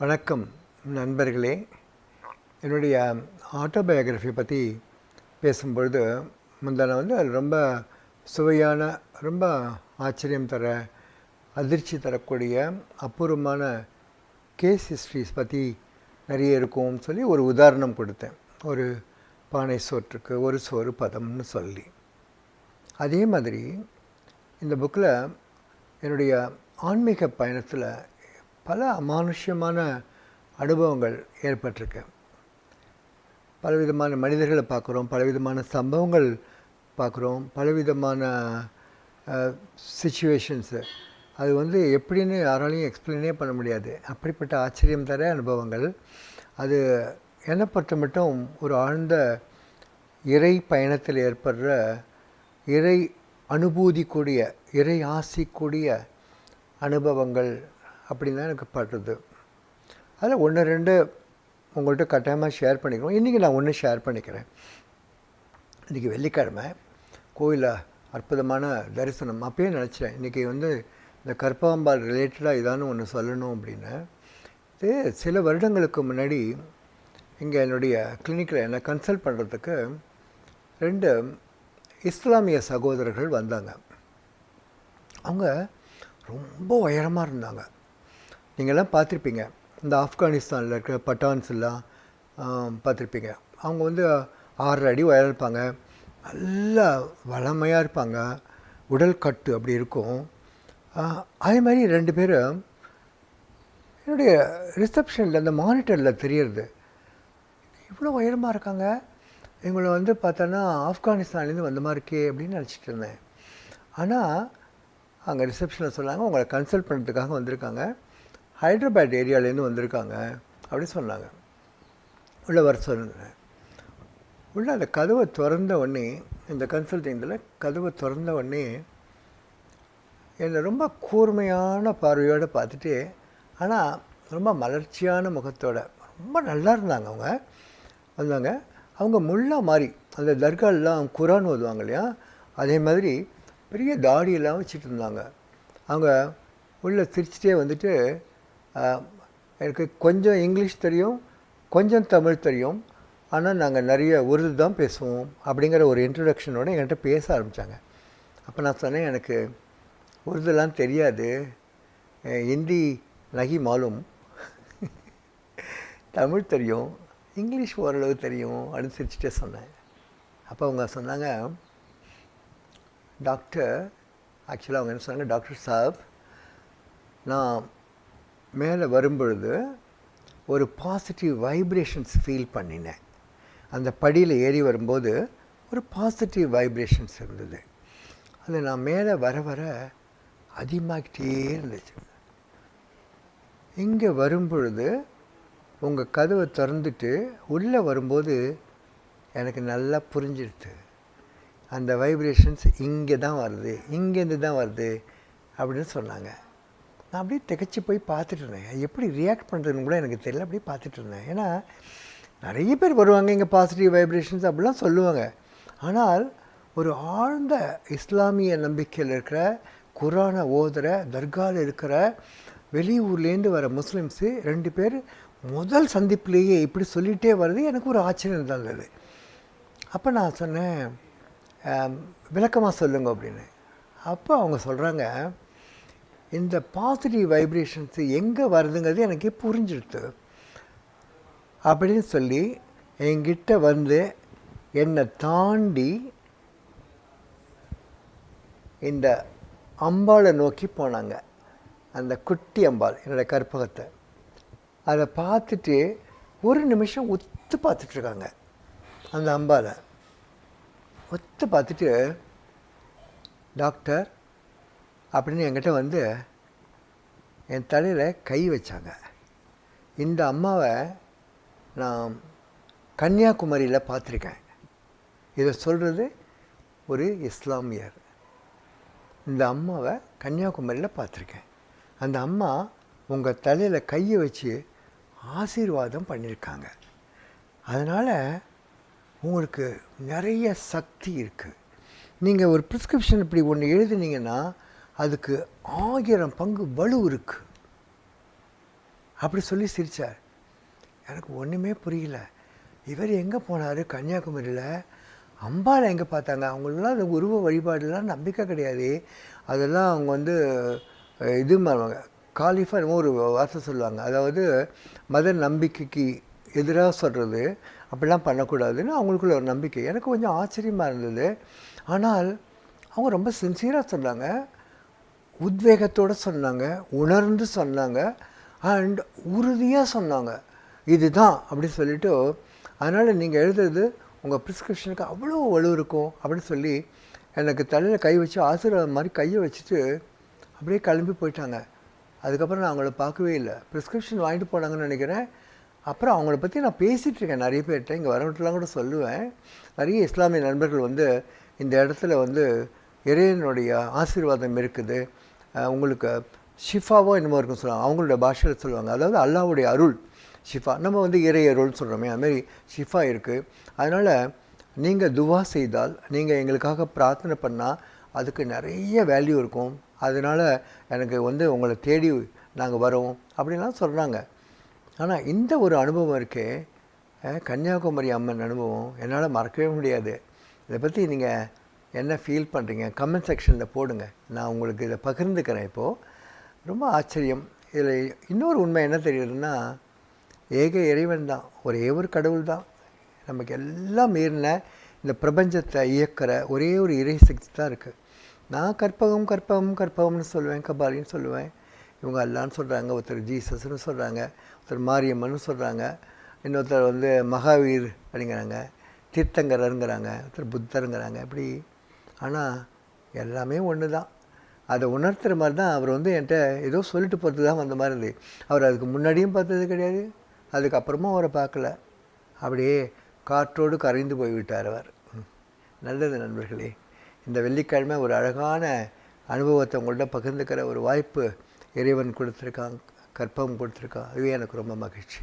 வணக்கம் நண்பர்களே. என்னுடைய ஆட்டோபயோகிராஃபி பற்றி பேசும்பொழுது முந்தான அது ரொம்ப சுவையான, ரொம்ப ஆச்சரியம் தர, அதிர்ச்சி தரக்கூடிய அபூர்வமான கேஸ் ஹிஸ்ட்ரிஸ் பற்றி நிறைய இருக்கும்னு சொல்லி ஒரு உதாரணம் கொடுத்தேன். ஒரு பானை சோற்றுக்கு ஒரு சோறு பதம்னு சொல்லி. அதே மாதிரி இந்த புக்கில் என்னுடைய ஆன்மீக பயணத்தில் பல அமானுஷ்யமான அனுபவங்கள் ஏற்பட்டிருக்கு. பலவிதமான மனிதர்களை பார்க்குறோம், பலவிதமான சம்பவங்கள் பார்க்குறோம், பலவிதமான சிச்சுவேஷன்ஸு. அது எப்படின்னு யாராலையும் எக்ஸ்பிளைனே பண்ண முடியாது. அப்படிப்பட்ட ஆச்சரியம் தர அனுபவங்கள். அது என்னை பொறுத்த மட்டும் ஒரு ஆழ்ந்த இறை பயணத்தில் ஏற்படுற இறை அனுபூதி கூடிய, இறை ஆசி கூடிய அனுபவங்கள் அப்படின்னு தான் எனக்கு படுறது. அதில் ஒன்று ரெண்டு உங்கள்கிட்ட கட்டாயமாக ஷேர் பண்ணிக்கிறோம். இன்றைக்கி நான் ஒன்று ஷேர் பண்ணிக்கிறேன். இன்றைக்கி வெள்ளிக்கிழமை கோயிலில் அற்புதமான தரிசனம். அப்பயே நினச்சேன் இன்றைக்கி இந்த கற்பகாம்பாள் ரிலேட்டடாக இதானு ஒன்று சொல்லணும் அப்படின்னு. இது சில வருடங்களுக்கு முன்னாடி இங்கே என்னுடைய கிளினிக்கில் என்னை கன்சல்ட் பண்ணுறதுக்கு 2 இஸ்லாமிய சகோதரர்கள் வந்தாங்க. அவங்க ரொம்ப உயரமாக இருந்தாங்க. நீங்கள்லாம் பார்த்துருப்பீங்க, இந்த ஆப்கானிஸ்தானில் இருக்கிற பட்டான்ஸ் எல்லாம் பார்த்துருப்பீங்க. அவங்க 6 அடி உயரம் இருப்பாங்க, நல்லா வளமையாக இருப்பாங்க, உடல் கட்டு அப்படி இருக்கும். அதே மாதிரி 2 பேர் என்னுடைய ரிசப்ஷனில் அந்த மானிட்டரில் தெரியறது, இவ்வளோ உயரமாக இருக்காங்க, இவங்களை பார்த்தோன்னா ஆப்கானிஸ்தான்லேருந்து வந்த மாதிரி இருக்கே அப்படின்னு நினச்சிட்டு இருந்தேன். ஆனால் அங்கே ரிசப்ஷனில் சொன்னாங்க, உங்களை கன்சல்ட் பண்ணுறதுக்காக வந்திருக்காங்க, ஹைதராபாத் ஏரியாவிலேருந்து வந்திருக்காங்க அப்படின்னு சொன்னாங்க. உள்ளே வர சொன்னேன். உள்ளே அந்த கதவை திறந்த உடனே, இந்த கன்சல்டிங்கில் கதவை திறந்த உடனே என்னை ரொம்ப கூர்மையான பார்வையோடு பார்த்துட்டு, ஆனால் ரொம்ப மலர்ச்சியான முகத்தோடு ரொம்ப நல்லா இருந்தாங்க. அவங்க வந்தாங்க. அவங்க முல்லா மாதிரி அந்த தர்காலெலாம் குரான் ஓதுவாங்க இல்லையா, அதே மாதிரி பெரிய தாடியெல்லாம் வச்சுட்டு இருந்தாங்க. அவங்க உள்ளே சிரிச்சிட்டே எனக்கு கொஞ்சம் இங்கிலீஷ் தெரியும், கொஞ்சம் தமிழ் தெரியும், ஆனால் நாங்கள் நிறைய உருது தான் பேசுவோம் அப்படிங்கிற ஒரு இன்ட்ரடக்ஷனோடு என்கிட்ட பேச ஆரம்பித்தாங்க. அப்போ நான் சொன்னேன், எனக்கு உருதுலாம் தெரியாது, ஹிந்தி நகி மாலும், தமிழ் தெரியும், இங்கிலீஷ் ஓரளவு தெரியும் அப்படின்னு சிரிச்சிட்டே சொன்னேன். அப்போ அவங்க சொன்னாங்க, டாக்டர், ஆக்சுவலாக அவங்க என்ன சொன்னாங்க, டாக்டர் சாப், நான் மேலே வரும்பொழுது ஒரு பாசிட்டிவ் வைப்ரேஷன்ஸ் ஃபீல் பண்ணினேன். அந்த படியில் ஏறி வரும்போது ஒரு பாசிட்டிவ் வைப்ரேஷன்ஸ் இருந்தது. அது நான் மேலே வர வர அதிகமாகிட்டே இருந்துச்சு. இங்கே வரும்பொழுது உங்கள் கதவை திறந்துட்டு உள்ளே வரும்போது எனக்கு நல்லா புரிஞ்சிடுது, அந்த வைப்ரேஷன்ஸ் இங்கே தான் வருது, இங்கேருந்து தான் வருது அப்படின்னு சொன்னாங்க. நான் அப்படியே திகச்சு போய் பார்த்துட்டு இருந்தேன். எப்படி ரியாக்ட் பண்ணுறதுன்னு கூட எனக்கு தெரியல. அப்படியே பார்த்துட்டு இருந்தேன். ஏன்னா நிறைய பேர் வருவாங்க இங்கே பாசிட்டிவ் வைப்ரேஷன்ஸ் அப்படிலாம் சொல்லுவாங்க. ஆனால் ஒரு ஆழ்ந்த இஸ்லாமிய நம்பிக்கையில் இருக்கிற, குரானை ஓதுகிற, தர்காவில் இருக்கிற, வெளியூர்லேருந்து வர முஸ்லீம்ஸு 2 பேர் முதல் சந்திப்புலேயே இப்படி சொல்லிகிட்டே வர்றது எனக்கு ஒரு ஆச்சரியம் தான் இருந்தது. அப்போ நான் சொன்னேன், விளக்கமாக சொல்லுங்க அப்படின்னு. அப்போ அவங்க சொல்கிறாங்க, இந்த பாசிட்டிவ் வைப்ரேஷன்ஸு எங்கே வருதுங்கிறது எனக்கு புரிஞ்சிடுது அப்படின்னு சொல்லி என்கிட்ட என்னை தாண்டி இந்த அம்பாளை நோக்கி போனாங்க. அந்த குட்டி அம்பாள், என்னோடய கற்பகத்தை, அதை பார்த்துட்டு ஒரு நிமிஷம் ஒத்து பார்த்துட்ருக்காங்க. அந்த அம்பாளை ஒத்து பார்த்துட்டு, டாக்டர் அப்படின்னு என்கிட்ட என் தலையில் கை வச்சாங்க. இந்த அம்மாவை நான் கன்னியாகுமரியில் பார்த்துருக்கேன். இதை சொல்கிறது ஒரு இஸ்லாமியர். இந்த அம்மாவை கன்னியாகுமரியில் பார்த்துருக்கேன். அந்த அம்மா உங்கள் தலையில் கையை வச்சு ஆசீர்வாதம் பண்ணியிருக்காங்க. அதனால் உங்களுக்கு நிறைய சக்தி இருக்குது. நீங்கள் ஒரு ப்ரிஸ்கிரிப்ஷன் இப்படி ஒன்று எழுதுனீங்கன்னா அதுக்கு 1000 பங்கு வலு இருக்குது அப்படி சொல்லி சிரித்தார். எனக்கு ஒன்றுமே புரியல. இவர் எங்கே போனார் கன்னியாகுமரியில்? அம்பாளை எங்கே பார்த்தாங்க? அவங்களெலாம் அந்த உருவ வழிபாடுலாம் நம்பிக்கை கிடையாது. அதெல்லாம் அவங்க வந்து இது பண்ணுவாங்க, காலிஃபாக ஒரு வார்த்தை சொல்லுவாங்க, அதாவது மத நம்பிக்கைக்கு எதிராக சொல்கிறது, அப்படிலாம் பண்ணக்கூடாதுன்னு அவங்களுக்குள்ள ஒரு நம்பிக்கை. எனக்கு கொஞ்சம் ஆச்சரியமாக இருந்தது. ஆனால் அவங்க ரொம்ப சின்சியராக சொன்னாங்க, உத்வேகத்தோடு சொன்னாங்க, உணர்ந்து சொன்னாங்க, அண்ட் உறுதியாக சொன்னாங்க, இதுதான் அப்படின்னு சொல்லிவிட்டு. அதனால் நீங்கள் எழுதுறது உங்கள் ப்ரிஸ்கிரிப்ஷனுக்கு அவ்வளோ வலு இருக்கும் அப்படின்னு சொல்லி எனக்கு தலையில் கை வச்சு ஆசீர்வாதம் மாதிரி கையை வச்சுட்டு அப்படியே கிளம்பி போயிட்டாங்க. அதுக்கப்புறம் நான் அவங்கள பார்க்கவே இல்லை. ப்ரிஸ்கிரிப்ஷன் வாங்கிட்டு போனாங்கன்னு நினைக்கிறேன். அப்புறம் அவங்கள பற்றி நான் பேசிகிட்ருக்கேன் நிறைய பேர்கிட்ட, இங்கே வரவங்கலாம் கூட சொல்லுவேன். நிறைய இஸ்லாமிய நண்பர்கள் வந்து இந்த இடத்துல வந்து இறைவனுடைய ஆசீர்வாதம் இருக்குது, உங்களுக்கு ஷிஃபாவோ என்னமோ இருக்குன்னு சொல்லுவாங்க, அவங்களோட பாஷையில் சொல்லுவாங்க. அதாவது அல்லாஹ்வுடைய அருள் ஷிஃபா, நம்ம வந்து இறை அருள்னு சொல்கிறோமே, அதுமாரி ஷிஃபா இருக்குது. அதனால் நீங்கள் துவா செய்தால், நீங்கள் எங்களுக்காக பிரார்த்தனை பண்ணால் அதுக்கு நிறைய வேல்யூ இருக்கும். அதனால் எனக்கு வந்து உங்களை தேடி நாங்கள் வரோம் அப்படின்லாம் சொல்கிறாங்க. ஆனால் இந்த ஒரு அனுபவம் இருக்கே, கன்னியாகுமரி அம்மன் அனுபவம் என்னால் மறக்கவே முடியாது. இதை பற்றி நீங்கள் என்ன ஃபீல் பண்ணுறீங்க கமெண்ட் செக்ஷனில் போடுங்க, நான் உங்களுக்கு இதை பகிர்ந்துக்கிறேன். இப்போது ரொம்ப ஆச்சரியம். இதில் இன்னொரு உண்மை என்ன தெரியுதுன்னா, ஏக இறைவன் தான், ஒரே ஒரு கடவுள் தான், நமக்கு எல்லாம் மீறின இந்த பிரபஞ்சத்தை இயக்கிற ஒரே ஒரு இறை சக்தி தான் இருக்குது. நான் கற்பகம் கற்பகம் கற்பகம்னு சொல்லுவேன், கபாலின்னு சொல்லுவேன், இவங்க அல்லான்னு சொல்கிறாங்க, ஒருத்தர் ஜீசஸ்ன்னு சொல்கிறாங்க, ஒருத்தர் மாரியம்மன்னு சொல்கிறாங்க, இன்னொருத்தர் வந்து மகாவீர் அப்படிங்கிறாங்க, தீர்த்தங்கரருங்கிறாங்க, ஒருத்தர் புத்தருங்கிறாங்க, இப்படி. ஆனால் எல்லாமே ஒன்று தான். அதை உணர்த்துற மாதிரி தான் அவர் வந்து என்கிட்ட ஏதோ சொல்லிட்டு போகிறது தான் வந்த மாதிரி இருந்தது. அவர் அதுக்கு முன்னாடியும் பார்த்தது கிடையாது, அதுக்கப்புறமும் அவரை பார்க்கல, அப்படியே காற்றோடு கரைந்து போய்விட்டார் அவர். நல்லது நண்பர்களே, இந்த வெள்ளிக்கிழமை ஒரு அழகான அனுபவத்தை உங்கள்கிட்ட பகிர்ந்துக்கிற ஒரு வாய்ப்பு இறைவன் கொடுத்துருக்கான், கற்பகம் கொடுத்துருக்கான். அதுவே எனக்கு ரொம்ப மகிழ்ச்சி.